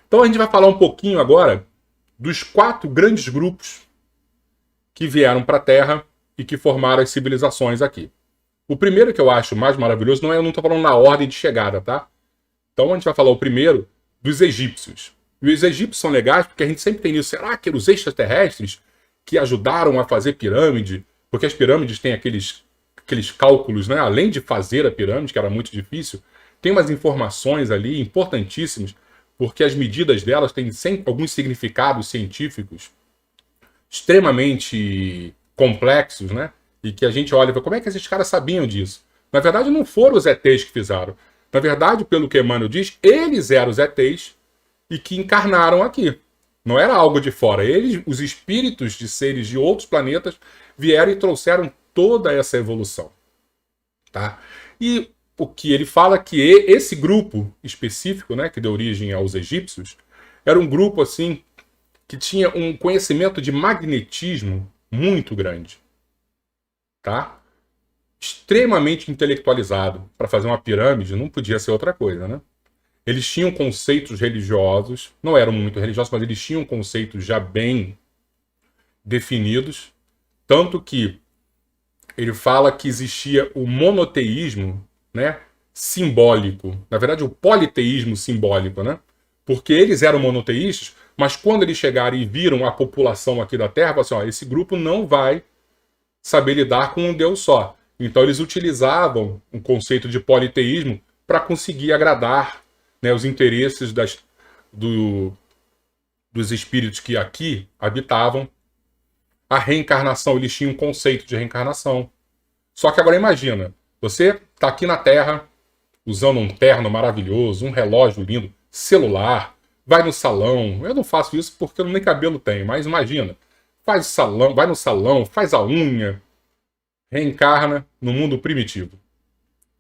Então a gente vai falar um pouquinho agora dos 4 grandes grupos que vieram para a Terra e que formaram as civilizações aqui. O primeiro que eu acho mais maravilhoso, eu não estou falando na ordem de chegada, tá? Então a gente vai falar o primeiro dos egípcios. E os egípcios são legais porque a gente sempre tem isso. Será que eram os extraterrestres que ajudaram a fazer pirâmide? Porque as pirâmides têm aqueles cálculos, né? Além de fazer a pirâmide, que era muito difícil, tem umas informações ali importantíssimas, porque as medidas delas têm sempre alguns significados científicos extremamente complexos, né? E que a gente olha e fala, como é que esses caras sabiam disso? Na verdade, não foram os ETs que fizeram. Na verdade, pelo que Emmanuel diz, eles eram os ETs e que encarnaram aqui. Não era algo de fora. Eles, os espíritos de seres de outros planetas, vieram e trouxeram toda essa evolução. Tá? E o que ele fala que esse grupo específico, né, que deu origem aos egípcios, era um grupo assim que tinha um conhecimento de magnetismo muito grande. Tá? Extremamente intelectualizado. Para fazer uma pirâmide não podia ser outra coisa, né? Eles tinham conceitos religiosos, não eram muito religiosos, mas eles tinham conceitos já bem definidos, tanto que ele fala que existia o monoteísmo, né, simbólico, na verdade o politeísmo simbólico, né? Porque eles eram monoteístas, mas quando eles chegaram e viram a população aqui da Terra, falaram assim, ó, esse grupo não vai saber lidar com um Deus só. Então eles utilizavam um conceito de politeísmo para conseguir agradar, né, os interesses dos espíritos que aqui habitavam. A reencarnação, eles tinham um conceito de reencarnação. Só que agora imagina, você está aqui na Terra, usando um terno maravilhoso, um relógio lindo, celular, vai no salão. Eu não faço isso porque eu nem cabelo tenho, mas imagina, faz salão, vai no salão, faz a unha, reencarna no mundo primitivo.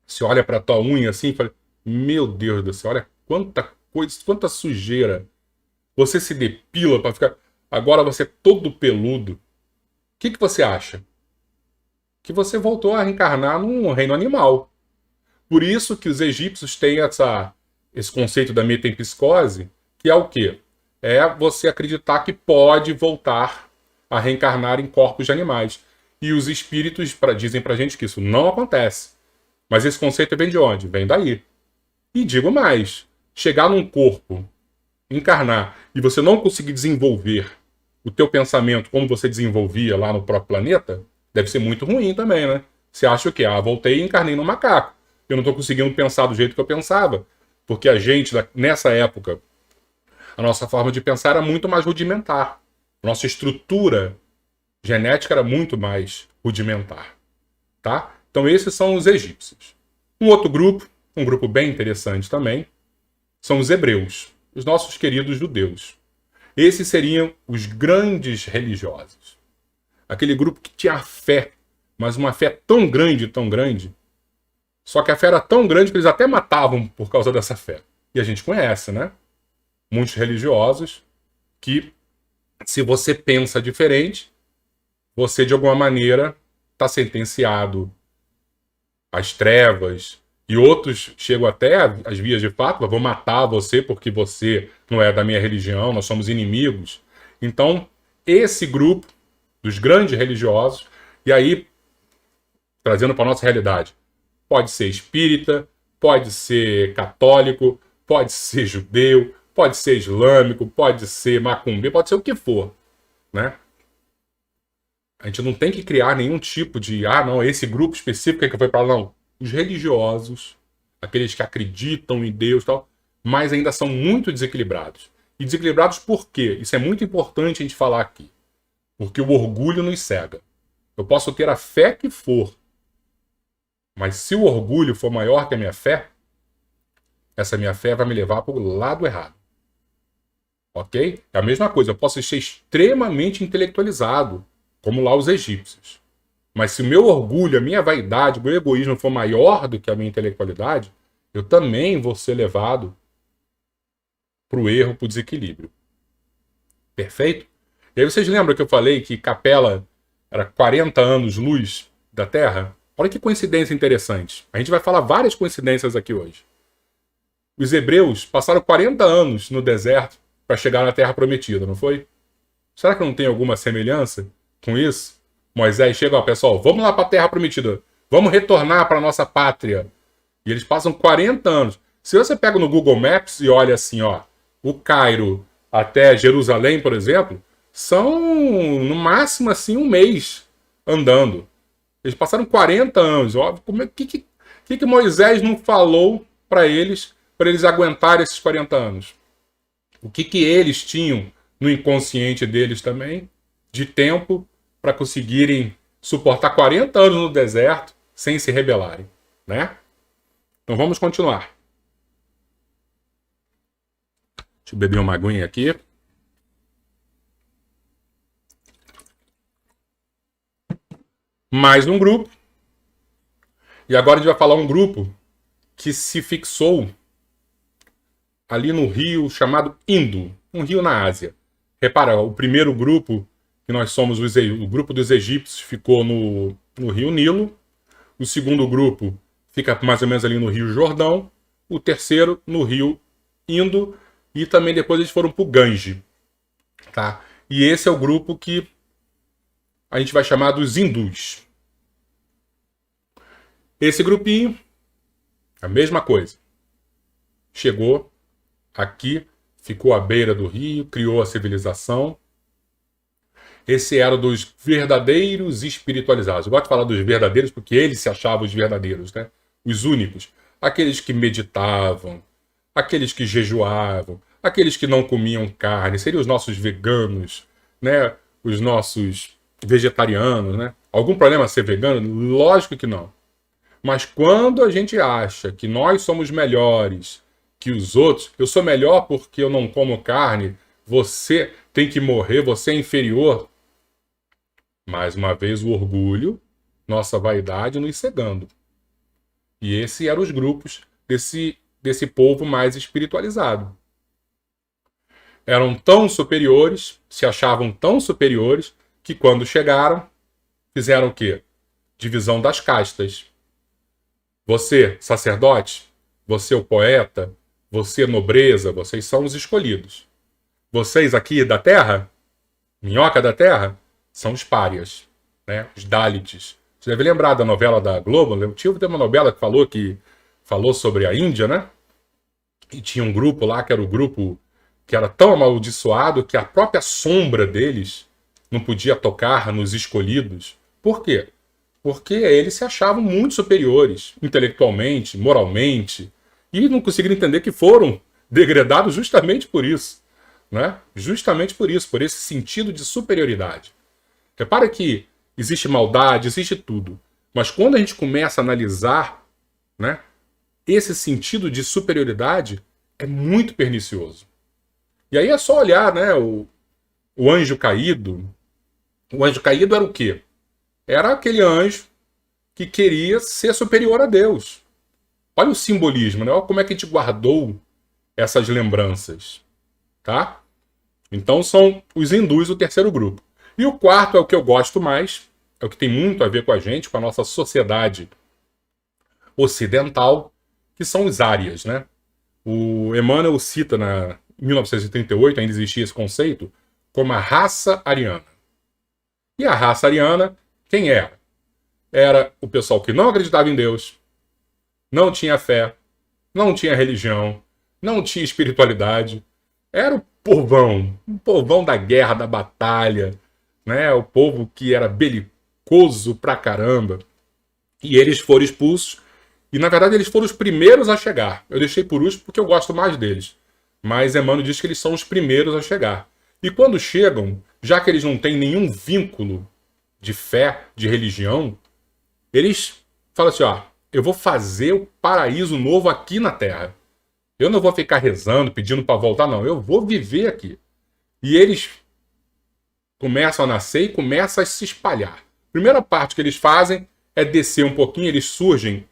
Você olha para tua unha assim e fala, meu Deus do céu, olha quanta coisa, quanta sujeira. Você se depila para ficar... Agora você é todo peludo. O que você acha? Que você voltou a reencarnar num reino animal. Por isso que os egípcios têm esse conceito da metempsicose, que é o quê? É você acreditar que pode voltar a reencarnar em corpos de animais. E os espíritos dizem pra gente que isso não acontece. Mas esse conceito vem de onde? Vem daí. E digo mais, chegar num corpo, encarnar, e você não conseguir desenvolver o teu pensamento como você desenvolvia lá no próprio planeta, deve ser muito ruim também, né? Você acha o quê? Ah, voltei e encarnei no macaco. Eu não estou conseguindo pensar do jeito que eu pensava. Porque a gente, nessa época, a nossa forma de pensar era muito mais rudimentar. Nossa estrutura genética era muito mais rudimentar. Tá? Então esses são os egípcios. Um outro grupo, um grupo bem interessante também, são os hebreus, os nossos queridos judeus. Esses seriam os grandes religiosos. Aquele grupo que tinha fé, mas uma fé tão grande, só que a fé era tão grande que eles até matavam por causa dessa fé. E a gente conhece, né? Muitos religiosos que, se você pensa diferente, você de alguma maneira está sentenciado às trevas, e outros chegam até às vias de fato, vou matar você porque você não é da minha religião, nós somos inimigos. Então, esse grupo dos grandes religiosos, e aí, trazendo para a nossa realidade, pode ser espírita, pode ser católico, pode ser judeu, pode ser islâmico, pode ser macumbeiro, pode ser o que for, né? A gente não tem que criar nenhum tipo de, não, esse grupo específico é que foi para lá, não. Os religiosos, aqueles que acreditam em Deus e tal, mas ainda são muito desequilibrados. E desequilibrados por quê? Isso é muito importante a gente falar aqui. Porque o orgulho nos cega. Eu posso ter a fé que for, mas se o orgulho for maior que a minha fé, essa minha fé vai me levar para o lado errado. Ok? É a mesma coisa, eu posso ser extremamente intelectualizado, como lá os egípcios. Mas se o meu orgulho, a minha vaidade, o meu egoísmo for maior do que a minha intelectualidade, eu também vou ser levado para o erro, para o desequilíbrio. Perfeito? E aí vocês lembram que eu falei que Capela era 40 anos-luz da Terra? Olha que coincidência interessante. A gente vai falar várias coincidências aqui hoje. Os hebreus passaram 40 anos no deserto para chegar na Terra Prometida, não foi? Será que não tem alguma semelhança com isso? Moisés chega, ó, pessoal, vamos lá para a Terra Prometida. Vamos retornar para a nossa pátria. E eles passam 40 anos. Se você pega no Google Maps e olha assim, ó, o Cairo até Jerusalém, por exemplo, são no máximo assim um mês andando. Eles passaram 40 anos. Ó, que Moisés não falou para eles aguentarem esses 40 anos? O que eles tinham no inconsciente deles também de tempo para conseguirem suportar 40 anos no deserto sem se rebelarem, né? Então vamos continuar. Deixa eu beber uma aguinha aqui. Mais um grupo. E agora a gente vai falar um grupo que se fixou ali no rio chamado Indo, um rio na Ásia. Repara, o primeiro grupo, que nós somos o grupo dos egípcios, ficou no rio Nilo. O segundo grupo fica mais ou menos ali no rio Jordão. O terceiro no rio Indo. E também depois eles foram para o Gange. Tá? E esse é o grupo que a gente vai chamar dos hindus. Esse grupinho, a mesma coisa. Chegou aqui, ficou à beira do rio, criou a civilização. Esse era dos verdadeiros espiritualizados. Eu gosto de falar dos verdadeiros porque eles se achavam os verdadeiros, né? Os únicos. Aqueles que meditavam, aqueles que jejuavam, aqueles que não comiam carne, seriam os nossos veganos, né? Os nossos vegetarianos, né? Algum problema ser vegano? Lógico que não. Mas quando a gente acha que nós somos melhores que os outros, eu sou melhor porque eu não como carne, você tem que morrer, você é inferior. Mais uma vez o orgulho, nossa vaidade nos cegando. E esse eram os grupos desse povo mais espiritualizado. Eram tão superiores, se achavam tão superiores, que quando chegaram, fizeram o quê? Divisão das castas. Você, sacerdote, você, o poeta, você, nobreza, vocês são os escolhidos. Vocês aqui da terra, minhoca da terra, são os párias, né? Os Dalits. Você deve lembrar da novela da Globo, o Tio tem uma novela que falou sobre a Índia, né? E tinha um grupo lá, que era o grupo que era tão amaldiçoado que a própria sombra deles não podia tocar nos escolhidos. Por quê? Porque eles se achavam muito superiores, intelectualmente, moralmente, e não conseguiram entender que foram degradados justamente por isso, né? Justamente por isso, por esse sentido de superioridade. Repara que existe maldade, existe tudo, mas quando a gente começa a analisar, né, esse sentido de superioridade é muito pernicioso. E aí é só olhar, né, o anjo caído. O anjo caído era o quê? Era aquele anjo que queria ser superior a Deus. Olha o simbolismo, né? Olha como é que a gente guardou essas lembranças, tá? Então são os hindus o terceiro grupo. E o quarto é o que eu gosto mais, é o que tem muito a ver com a gente, com a nossa sociedade ocidental, que são os árias, né? O Emmanuel cita em 1938, ainda existia esse conceito, como a raça ariana. E a raça ariana, quem era? Era o pessoal que não acreditava em Deus, não tinha fé, não tinha religião, não tinha espiritualidade. Era o povão da guerra, da batalha, né? O povo que era belicoso pra caramba. E eles foram expulsos. E na verdade eles foram os primeiros a chegar. Eu deixei por último porque eu gosto mais deles. Mas Emmanuel diz que eles são os primeiros a chegar. E quando chegam, já que eles não têm nenhum vínculo de fé, de religião, eles falam assim, ó, eu vou fazer o paraíso novo aqui na Terra. Eu não vou ficar rezando, pedindo para voltar, não. Eu vou viver aqui. E eles começam a nascer e começam a se espalhar. A primeira parte que eles fazem é descer um pouquinho, eles surgem,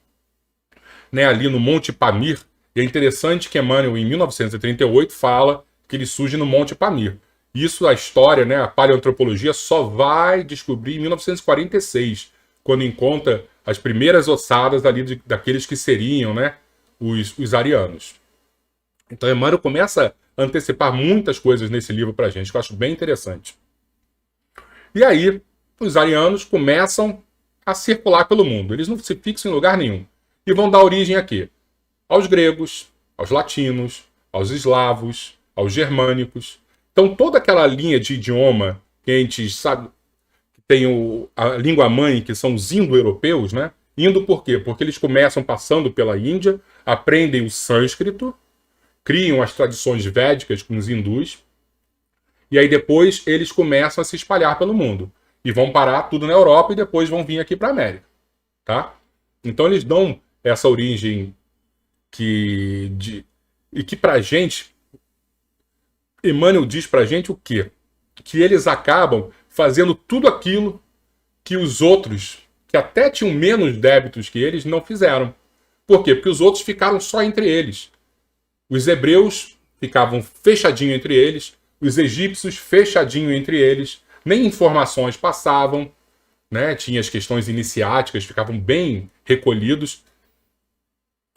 né, ali no Monte Pamir. E é interessante que Emmanuel, em 1938, fala que ele surge no Monte Pamir. Isso, a história, né, a paleoantropologia, só vai descobrir em 1946, quando encontra as primeiras ossadas ali daqueles que seriam, né, os arianos. Então Emmanuel começa a antecipar muitas coisas nesse livro para a gente, que eu acho bem interessante. E aí, os arianos começam a circular pelo mundo. Eles não se fixam em lugar nenhum. E vão dar origem aqui aos gregos, aos latinos, aos eslavos, aos germânicos. Então, toda aquela linha de idioma que a gente sabe, que tem a língua-mãe, que são os indo-europeus, né? Indo por quê? Porque eles começam passando pela Índia, aprendem o sânscrito, criam as tradições védicas com os hindus, e aí depois eles começam a se espalhar pelo mundo. E vão parar tudo na Europa e depois vão vir aqui para a América. Tá? Então eles dão essa origem e que pra gente, Emmanuel diz pra gente o quê? Que eles acabam fazendo tudo aquilo que os outros, que até tinham menos débitos que eles, não fizeram. Por quê? Porque os outros ficaram só entre eles. Os hebreus ficavam fechadinho entre eles, os egípcios fechadinho entre eles, nem informações passavam, né? Tinha as questões iniciáticas, ficavam bem recolhidos.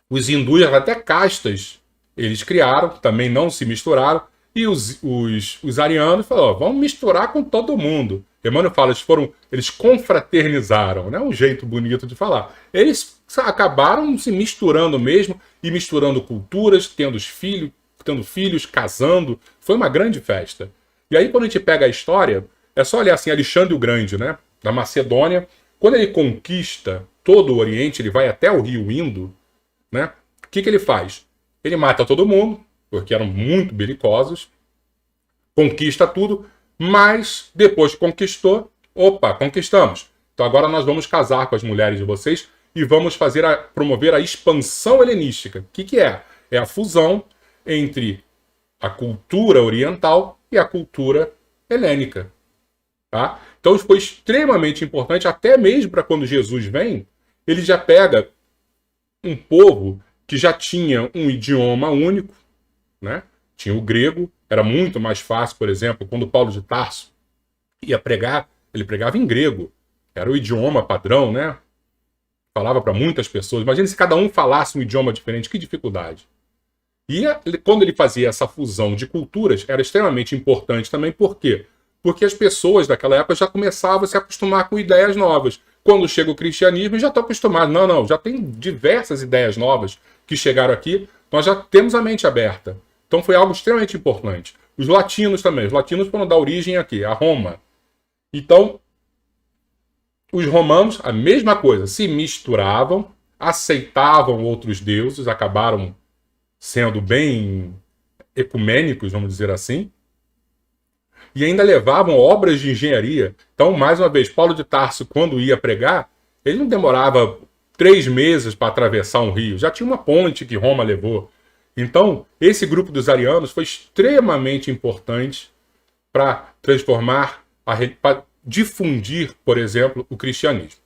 Os hindus, até castas, eles criaram, também não se misturaram, e os arianos falaram, vamos misturar com todo mundo. Emmanuel fala, eles confraternizaram, né? Um jeito bonito de falar. Eles acabaram se misturando mesmo, e misturando culturas, tendo filhos, casando. Foi uma grande festa. E aí, quando a gente pega a história, é só olhar assim, Alexandre o Grande, né? Da Macedônia, quando ele conquista todo o Oriente, ele vai até o rio Indo, né? O que ele faz? Ele mata todo mundo, porque eram muito belicosos, conquista tudo, mas depois que conquistou, conquistamos. Então agora nós vamos casar com as mulheres de vocês e vamos promover a expansão helenística. O que é? É a fusão entre a cultura oriental e a cultura helênica. Tá? Então isso foi extremamente importante, até mesmo para quando Jesus vem, ele já pega um povo que já tinha um idioma único, né? Tinha o grego, era muito mais fácil, por exemplo, quando Paulo de Tarso ia pregar, ele pregava em grego, era o idioma padrão, né? Falava para muitas pessoas. Imagina se cada um falasse um idioma diferente, que dificuldade. E quando ele fazia essa fusão de culturas, era extremamente importante também, por quê? Porque as pessoas daquela época já começavam a se acostumar com ideias novas. Quando chega o cristianismo, já estão acostumados. Não, já tem diversas ideias novas que chegaram aqui, nós já temos a mente aberta. Então foi algo extremamente importante. Os latinos também. Os latinos foram dar origem aqui, a Roma. Então, os romanos, a mesma coisa, se misturavam, aceitavam outros deuses, acabaram sendo bem ecumênicos, vamos dizer assim, e ainda levavam obras de engenharia. Então, mais uma vez, Paulo de Tarso, quando ia pregar, ele não demorava 3 meses para atravessar um rio. Já tinha uma ponte que Roma levou. Então, esse grupo dos arianos foi extremamente importante para transformar, para difundir, por exemplo, o cristianismo.